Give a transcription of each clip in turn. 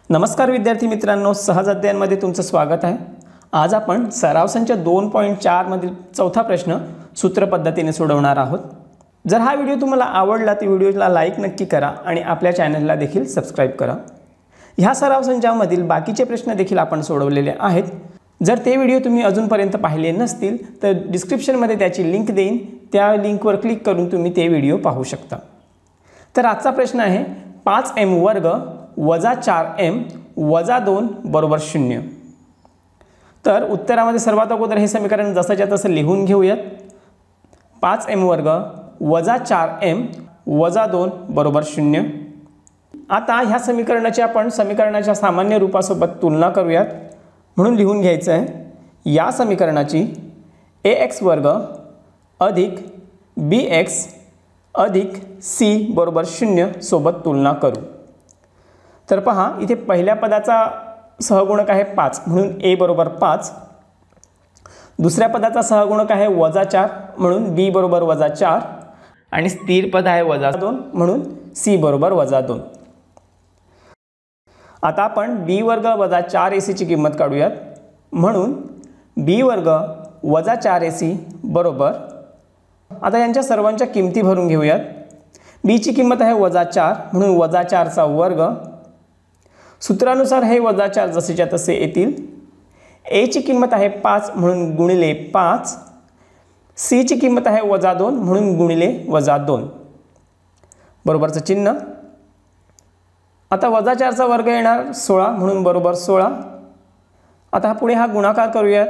नमस्कार विद्यार्थी मित्रांनो, सहज अध्ययनमध्ये तुमचं स्वागत आहे। आज आपण सराव संच 2.4 मधील चौथा प्रश्न सूत्र पद्धतीने सोडवणार आहोत। जर हा व्हिडिओ तुम्हाला आवडला तर व्हिडिओला लाईक नक्की करा आणि आपल्या चॅनलला देखील सबस्क्राइब करा। ह्या सराव संचामधील बाकीचे प्रश्न देखील आपण सोडवलेले आहेत। जर ते व्हिडिओ तुम्ही अजूनपर्यंत पाहिले नसतील तर डिस्क्रिप्शनमध्ये त्याची लिंक देईन, त्या लिंकवर क्लिक करून तुम्ही ते व्हिडिओ पाहू शकता। तर आजचा प्रश्न आहे 5m वर्ग वजा 4m वजा 2 बरोबर 0। तर उत्तरामध्ये सर्वात अगोदर हे समीकरण जसंच्या तसं लिहून घेऊयात। 5m वर्ग वजा 4m वजा 2 बरोबर 0। आता ह्या समीकरणाची आपण समीकरणाच्या सामान्य रूपासोबत तुलना करूयात। म्हणून लिहून घ्यायचं आहे, या समीकरणाची ax वर्ग अधिक bx अधिक c बरोबर 0 सोबत तुलना करू। तर पहा, इथे पहिल्या पदाचा सहगुणक आहे 5 म्हणून a बरोबर 5, दुसऱ्या पदाचा सहगुणक आहे वजा 4 म्हणून b बरोबर वजा 4 आणि स्थिर पद आहे वजा 2 म्हणून c बरोबर वजा 2। आता आपण b वर्ग वजा 4ac ची किंमत काढूयात। म्हणून b वर्ग वजा 4ac बरोबर, आता यांच्या सर्वांच्या किमती भरून घेऊयात। b ची किंमत आहे वजा 4 म्हणून वजा 4 चा वर्ग, सूत्रानुसार हे वजा 4 जसेच्या तसे येतील। a ची किंमत आहे 5 म्हणून गुणिले 5, c ची किंमत आहे वजा 2 म्हणून गुणिले वजा 2 बरोबरचं चिन्ह। आता वजा 4 चा वर्ग येणार 16 म्हणून बरोबर 16। आता पुढे हा गुणाकार करूयात।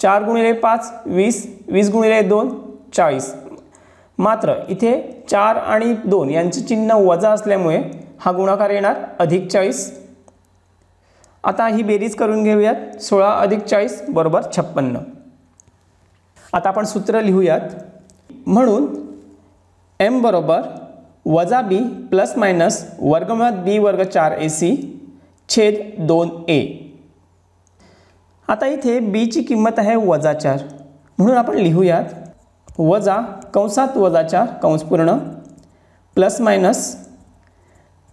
4 गुणिले 5 20, 20 गुणिले 2 40। मात्र इथे 4 आणि 2 यांचे चिन्ह वजा असल्यामुळे हा गुणाकार येणार अधिक 40। आता ही बेरीज करून घेऊयात। 16 अधिक 40 बरोबर 56। आता आपण सूत्र लिहूयात। म्हणून m बरोबर वजा b प्लस मायनस वर्गमुळात b वर्ग 4ac छेद 2a। आता इथे b ची किंमत आहे वजा 4 म्हणून आपण लिहूयात वजा कंसात वजा 4 कंस पूर्ण प्लस मायनस,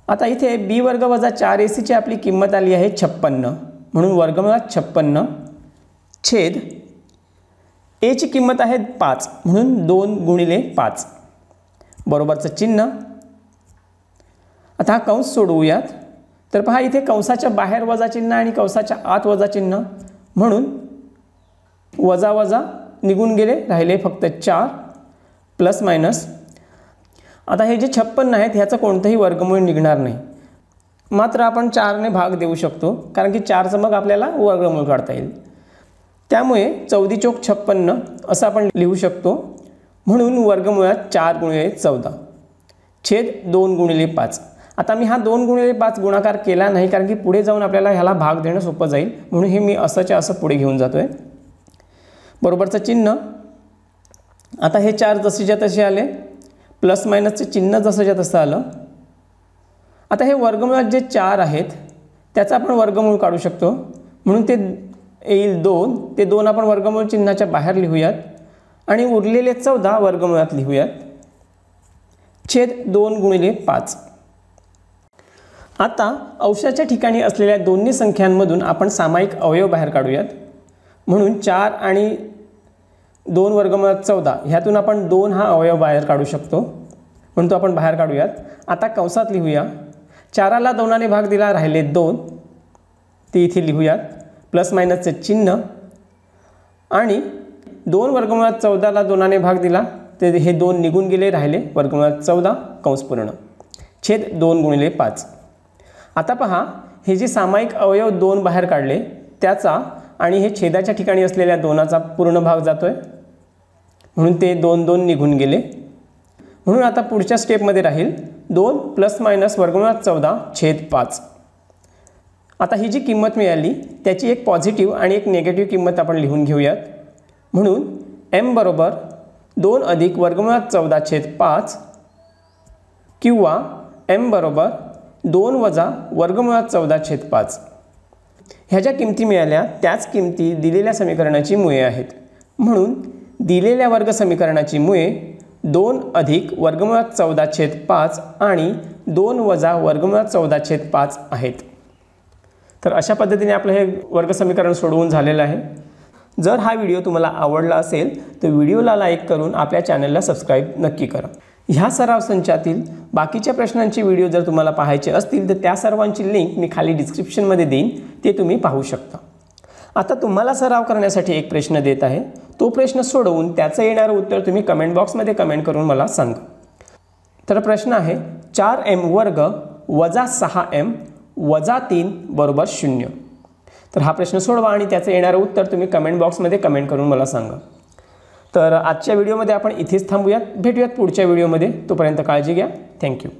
आता इथे b वर्ग वजा 4ac ची आपली किंमत आली आहे 56 म्हणून वर्गमुळात 56 छेद a ची किंमत आहे 5 म्हणून 2 गुणिले 5 बरोबरचं चिन्ह। आता हा कंस सोडवूयात। तर पहा, इथे कंसाच्या बाहेर वजा चिन्ह आणि कंसाच्या आत वजा चिन्ह म्हणून वजा वजा निघून गेले, राहिले फक्त 4 प्लस मायनस। आता हे जे 56 आहेत ह्याचं कोणतंही वर्गमूळ निघणार नाही, मात्र आपण 4 ने भाग देऊ शकतो कारण की 4 चं मग आपल्याला वर्गमूळ काढता येईल। त्यामुळे 14 चौक 56 असं आपण लिहू शकतो। म्हणून वर्गमुळात 4 गुणिले 14 छेद 2 गुणिले 5। आता मी हा 2 गुणिले 5 गुणाकार केला नाही कारण की पुढे जाऊन आपल्याला ह्याला भाग देणं सोपं जाईल, म्हणून हे मी असंच्या असं पुढे घेऊन जातोय बरोबरचं चिन्ह। आता हे 4 जसेच्या तसे आले, प्लस मायनसचे चिन्ह जसंच्या तसं आलं। आता हे वर्गमुळात जे 4 आहेत त्याचा आपण वर्गमूळ काढू शकतो, म्हणून ते येईल 2, ते 2 आपण वर्गमूळ चिन्हाच्या बाहेर लिहूयात आणि उरलेले 14 वर्गमुळात लिहूयात छेद 2 गुणिले 5। आता अंशाच्या ठिकाणी असलेल्या दोन्ही संख्यांमधून आपण सामायिक अवयव बाहेर काढूयात। म्हणून 4 आणि 2 वर्गमुळात 14 ह्यातून आपण 2 हा अवयव बाहेर काढू शकतो, म्हणून तो आपण बाहेर काढूयात। आता कंसात लिहूया, 4 ला 2 ने भाग दिला, राहिले 2, ते इथे लिहूयात प्लस मायनसचे चिन्ह आणि 2 वर्गमुळात 14 ला 2 ने भाग दिला, ते हे 2 निघून गेले, राहिले वर्गमुळात 14 कंस पूर्ण छेद 2 गुणिले 5। आता पहा, हे जे सामायिक अवयव 2 बाहेर काढले त्याचा आणि हे छेदाच्या ठिकाणी असलेल्या 2चा पूर्ण भाग जातोय, म्हणून ते 2 2 निघून गेले। म्हणून आता पुढच्या स्टेपमध्ये राहील 2 प्लस मायनस वर्गमुळात 14 छेद 5। आता ही जी किंमत मिळाली त्याची एक पॉझिटिव्ह आणि एक निगेटिव्ह किंमत आपण लिहून घेऊयात। म्हणून m बरोबर 2 अधिक वर्गमुळात 14 छेद 5 किंवा m बरोबर 2 वजा वर्गमुळात 14 छेद 5। ह्या ज्या किमती मिळाल्या त्याच किमती दिलेल्या समीकरणाची मुळे आहेत। म्हणून दिलेल्या वर्ग समीकरणाची मुळे 2 अधिक वर्गमुळात 14 छेद 5 आणि 2 वजा वर्गमुळात 14 छेद 5 आहेत। तर अशा पद्धतीने आपलं हे वर्गसमीकरण सोडवून झालेलं आहे. जर हा व्हिडिओ तुम्हाला आवडला असेल तर व्हिडिओला लाईक करून आपल्या चॅनलला सबस्क्राईब नक्की करा. ह्या सराव संचातील बाकीच्या प्रश्नांचे व्हिडिओ जर तुम्हाला पाहायचे असतील तर त्या सर्वांची लिंक मी खाली डिस्क्रिप्शनमध्ये देईन, ते तुम्ही पाहू शकता. आता तुम्हाला सराव करण्यासाठी एक प्रश्न देत आहे. तो प्रश्न सोडवून त्याचं येणारं उत्तर तुम्ही कमेंट बॉक्समध्ये कमेंट करून मला सांगा. तर प्रश्न आहे 4m वर्ग वजा 6m वजा 3 बरोबर 0. तर हा प्रश्न सोडवा आणि त्याचं येणारं उत्तर तुम्ही कमेंट बॉक्समध्ये कमेंट करून मला सांगा. तर आजच्या व्हिडिओमध्ये आपण इथेच थांबूयात. भेटूयात पुढच्या व्हिडिओमध्ये. तोपर्यंत काळजी घ्या. थँक्यू.